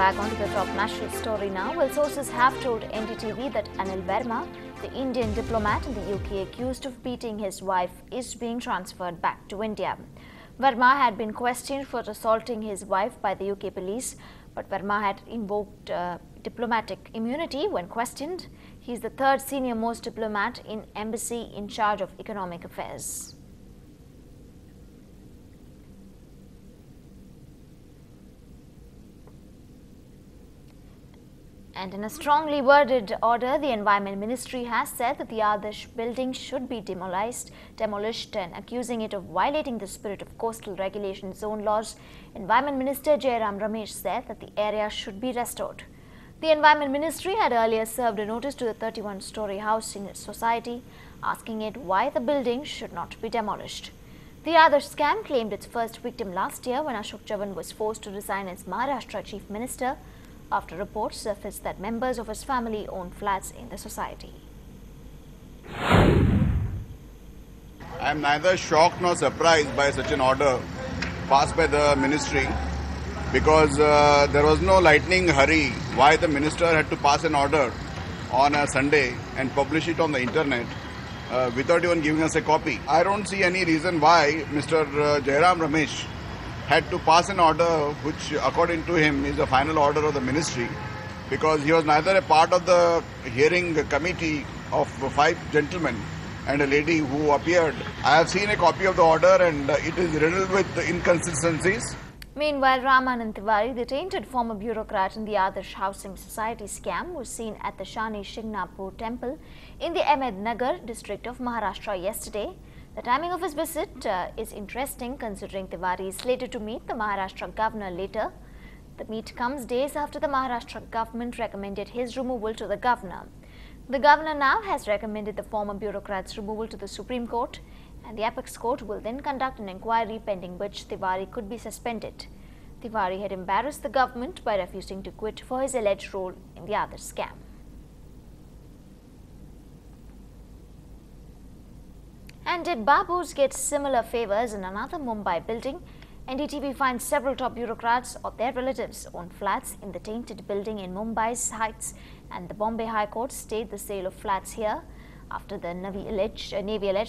back onto the top national story now. Well, sources have told NDTV that Anil Verma, the Indian diplomat in the UK accused of beating his wife, is being transferred back to India. Verma had been questioned for assaulting his wife by the UK police, but Verma had invoked diplomatic immunity when questioned. He is the third senior most diplomat in embassy in charge of economic affairs. And in a strongly worded order, the Environment Ministry has said that the Adarsh building should be demolished and accusing it of violating the spirit of Coastal Regulation Zone laws. Environment Minister Jairam Ramesh said that the area should be restored. The Environment Ministry had earlier served a notice to the 31-story housing society, asking it why the building should not be demolished. The Adarsh scam claimed its first victim last year when Ashok Chavan was forced to resign as Maharashtra Chief Minister after reports surfaced that members of his family owned flats in the society. I am neither shocked nor surprised by such an order passed by the ministry, because there was no lightning hurry why the minister had to pass an order on a Sunday and publish it on the internet without even giving us a copy. I don't see any reason why Mr. Jairam Ramesh had to pass an order which according to him is the final order of the ministry, because he was neither a part of the hearing committee of 5 gentlemen and a lady who appeared. I have seen a copy of the order and it is riddled with inconsistencies. Meanwhile, Ramanand Tiwari, the tainted former bureaucrat in the Adarsh Housing Society scam, was seen at the Shani Shingnapur temple in the Ahmednagar district of Maharashtra yesterday. The timing of his visit is interesting, considering Tiwari is slated to meet the Maharashtra governor later. The meet comes days after the Maharashtra government recommended his removal to the governor. The governor now has recommended the former bureaucrat's removal to the Supreme Court, and the Apex Court will then conduct an inquiry pending which Tiwari could be suspended. Tiwari had embarrassed the government by refusing to quit for his alleged role in the Adarsh scam. And did Babus get similar favours in another Mumbai building? NDTV finds several top bureaucrats or their relatives own flats in the tainted building in Mumbai's Heights, and the Bombay High Court stayed the sale of flats here after the Navy alleged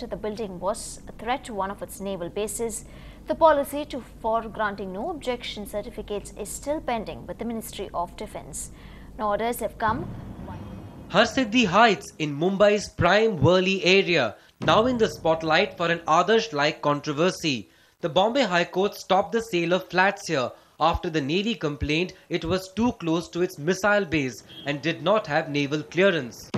that the building was a threat to one of its naval bases. The policy for granting no objection certificates is still pending with the Ministry of Defence. No orders have come. Harsiddhi Heights in Mumbai's prime Worli area, now in the spotlight for an Adarsh-like controversy. The Bombay High Court stopped the sale of flats here after the Navy complained it was too close to its missile base and did not have naval clearance.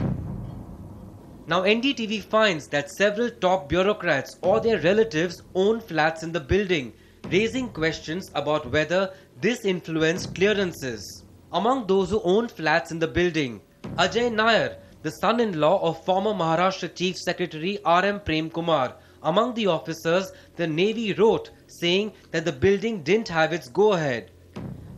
Now NDTV finds that several top bureaucrats or their relatives own flats in the building, raising questions about whether this influenced clearances. Among those who own flats in the building, Ajay Nair, the son-in-law of former Maharashtra Chief Secretary R.M. Prem Kumar. Among the officers, the Navy wrote saying that the building didn't have its go-ahead.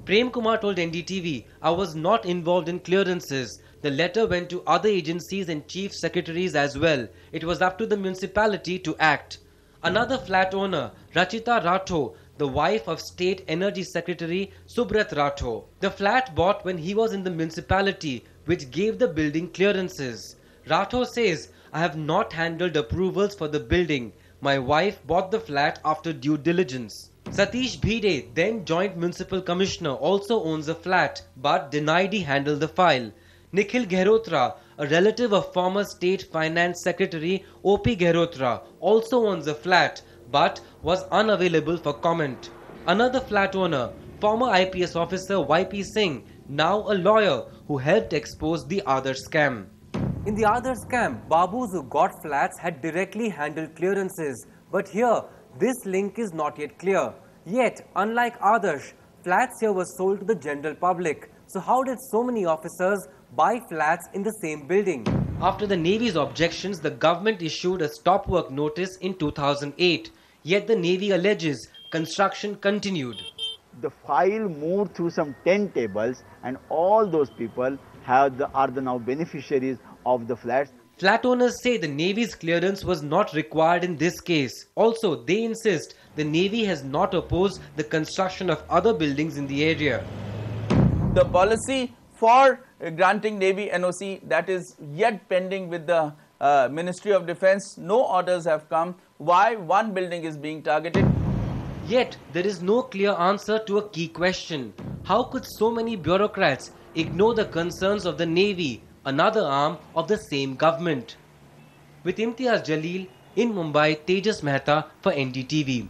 Prem Kumar told NDTV, "I was not involved in clearances. The letter went to other agencies and chief secretaries as well. It was up to the municipality to act." Another flat owner, Rachita Rathore, the wife of State Energy Secretary Subrat Rathore. The flat bought when he was in the municipality, which gave the building clearances. Rathore says, "I have not handled approvals for the building. My wife bought the flat after due diligence." Satish Bhide, then Joint Municipal Commissioner, also owns a flat but denied he handled the file. Nikhil Gehrotra, a relative of former State Finance Secretary O.P. Gehrotra, also owns a flat but was unavailable for comment. Another flat owner, former IPS officer Y.P. Singh, now a lawyer who helped expose the Adarsh scam. In the Adarsh scam, Babus who got flats had directly handled clearances. But here, this link is not yet clear. Yet, unlike Adarsh, flats here were sold to the general public. So how did so many officers buy flats in the same building? After the Navy's objections, the government issued a stop work notice in 2008. Yet the Navy alleges construction continued. The file moved through some 10 tables, and all those people are the now beneficiaries of the flats. Flat owners say the Navy's clearance was not required in this case. Also, they insist the Navy has not opposed the construction of other buildings in the area. the policy for granting Navy NOC, that is yet pending with the Ministry of Defence. No orders have come. Why one building is being targeted? Yet, there is no clear answer to a key question. How could so many bureaucrats ignore the concerns of the Navy, another arm of the same government? With Imtiaz Jalil in Mumbai, Tejas Mehta for NDTV.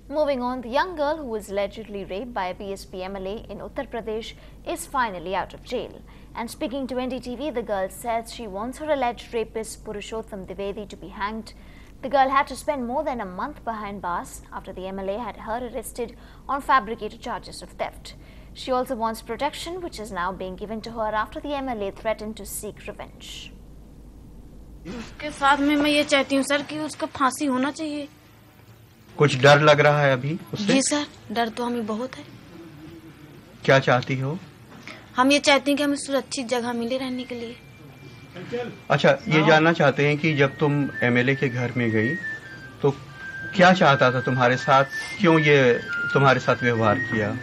Moving on, the young girl who was allegedly raped by a BSP MLA in Uttar Pradesh is finally out of jail. And speaking to NDTV, the girl says she wants her alleged rapist Purushottam Dwivedi to be hanged. The girl had to spend more than a month behind bars after the MLA had her arrested on fabricated charges of theft. She also wants protection, which is now being given to her after the MLA threatened to seek revenge. उसके साथ में मैं ये चाहती हूँ sir कि उसका फांसी होना चाहिए। कुछ डर लग रहा है अभी उससे? जी सर, डर तो हमें बहुत है। क्या चाहती हो? हम ये चाहते हैं कि हमें सुरक्षित जगह मिले रहने के लिए। अच्छा, ये जानना चाहते हैं कि जब तुम एमएलए के घर में गई तो क्या चाहता था तुम्हारे साथ, क्यों ये तुम्हारे साथ व्यवहार किया?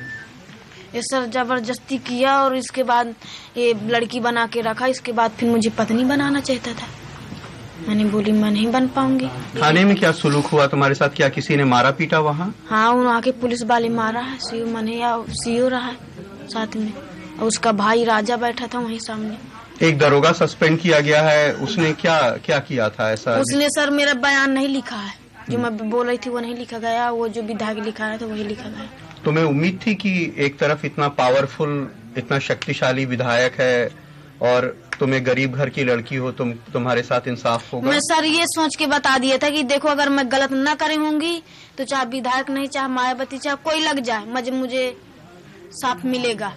ये सर जबरदस्ती किया और इसके बाद ये लड़की बना के रखा। इसके बाद फिर मुझे पत्नी बनाना चाहता था। मैंने बोली मैं नहीं बन पाऊंगी। थाने में क्या सुलूक हुआ तुम्हारे साथ? क्या किसी ने मारा पीटा वहाँ? हाँ, वहाँ के पुलिस वाले मारा है। सीओ मने या सीओ रहा है साथ में, और उसका भाई राजा बैठा था वहीं सामने। एक दरोगा सस्पेंड किया गया है, उसने क्या क्या किया था ऐसा? उसने सर मेरा बयान नहीं लिखा है, जो मैं बोल रही थी वो नहीं लिखा गया, वो जो विधायक लिखा है तो वही लिखा गया। तुम्हें उम्मीद थी कि एक तरफ इतना पावरफुल, इतना शक्तिशाली विधायक है और तुम्हें गरीब घर की लड़की हो, तुम्हारे साथ इंसाफ होगा? मैं सर ये सोच के बता दिया था कि देखो अगर मैं गलत न करे होंगी तो चाहे विधायक नहीं, चाहे मायावती, चाहे कोई लग जाए, मुझे साफ मिलेगा।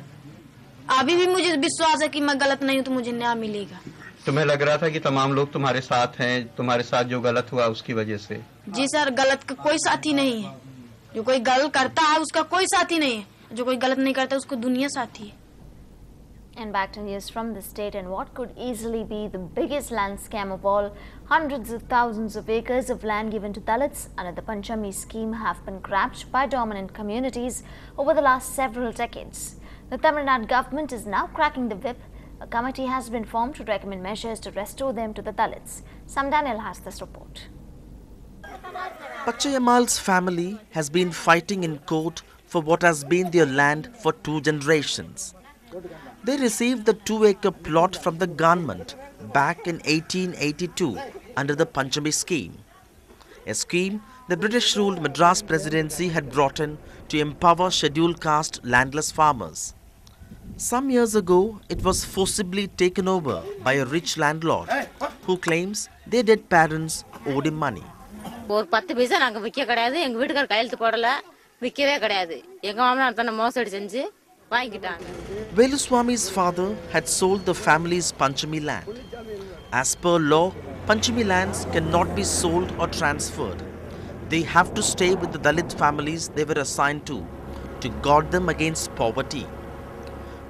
अभी भी मुझे विश्वास है कि मैं गलत नहीं हूँ तो मुझे न्याय मिलेगा। तुम्हें लग रहा था कि तमाम लोग तुम्हारे साथ हैं, तुम्हारे साथ जो गलत हुआ उसकी वजह से? जी सर, गलत का कोई साथी नहीं है। जो कोई गलत करता है उसका कोई साथी नहीं है, जो कोई गलत नहीं करता उसको दुनिया साथी है। And back to news from the state, and what could easily be the biggest land scam of all. Hundreds of thousands of acres of land given to Dalits under the Panchami scheme have been grabbed by dominant communities over the last several decades. The Tamil Nadu government is now cracking the whip. A committee has been formed to recommend measures to restore them to the Dalits. Sam Daniel has this report. Pachayamal's family has been fighting in court for what has been their land for 2 generations. They received the 2-acre plot from the government back in 1882 under the Panchami scheme. A scheme the British-ruled Madras Presidency had brought in to empower scheduled caste landless farmers. Some years ago, it was forcibly taken over by a rich landlord who claims their dead parents owed him money. ஒரு 10 பைசா நாங்க விக்க கிடையாது, எங்க வீட்டுக்கார கையெழுத்து போடல, விக்கவே கிடையாது. எங்க மாமனார் தன்னை மோசடி செஞ்சு வாங்கிட்டாங்க. Veluswami's father had sold the family's Panchami land. As per law, Panchami lands cannot be sold or transferred. They have to stay with the Dalit families they were assigned to guard them against poverty.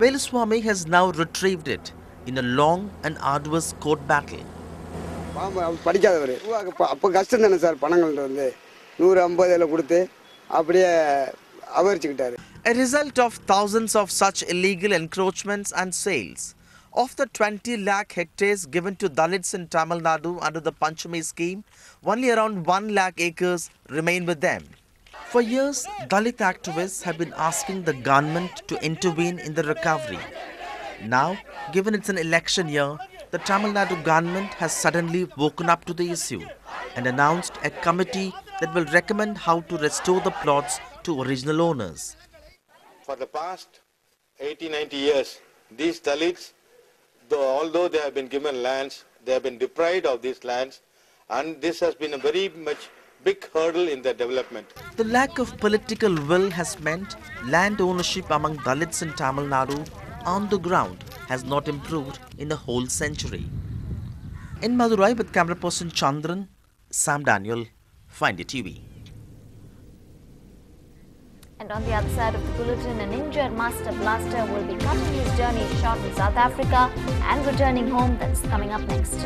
Veluswami has now retrieved it in a long and arduous court battle. படிக்காதவர் அப்போ கஷ்டம் தானே sir, பணங்கள்ட்ட வந்து 150 கொடுத்து அப்படியே அபகரிச்சுக்கிட்டாரு. A result of thousands of such illegal encroachments and sales, of the 20 lakh hectares given to Dalits in Tamil Nadu under the Panchami scheme, only around 1 lakh acres remain with them. For years, Dalit activists have been asking the government to intervene in the recovery. Now, given it's an election year, the Tamil Nadu government has suddenly woken up to the issue and announced a committee that will recommend how to restore the plots to original owners. For the past 80-90 years, these Dalits, although they have been given lands, they have been deprived of these lands, and this has been a very much big hurdle in their development. The lack of political will has meant land ownership among Dalits in Tamil Nadu on the ground has not improved in a whole century. In Madurai with camera person Chandran, Sam Daniel, Find It TV. And on the other side of the bulletin, an injured master blaster will be cutting his journey short in South Africa and returning home. That's coming up next.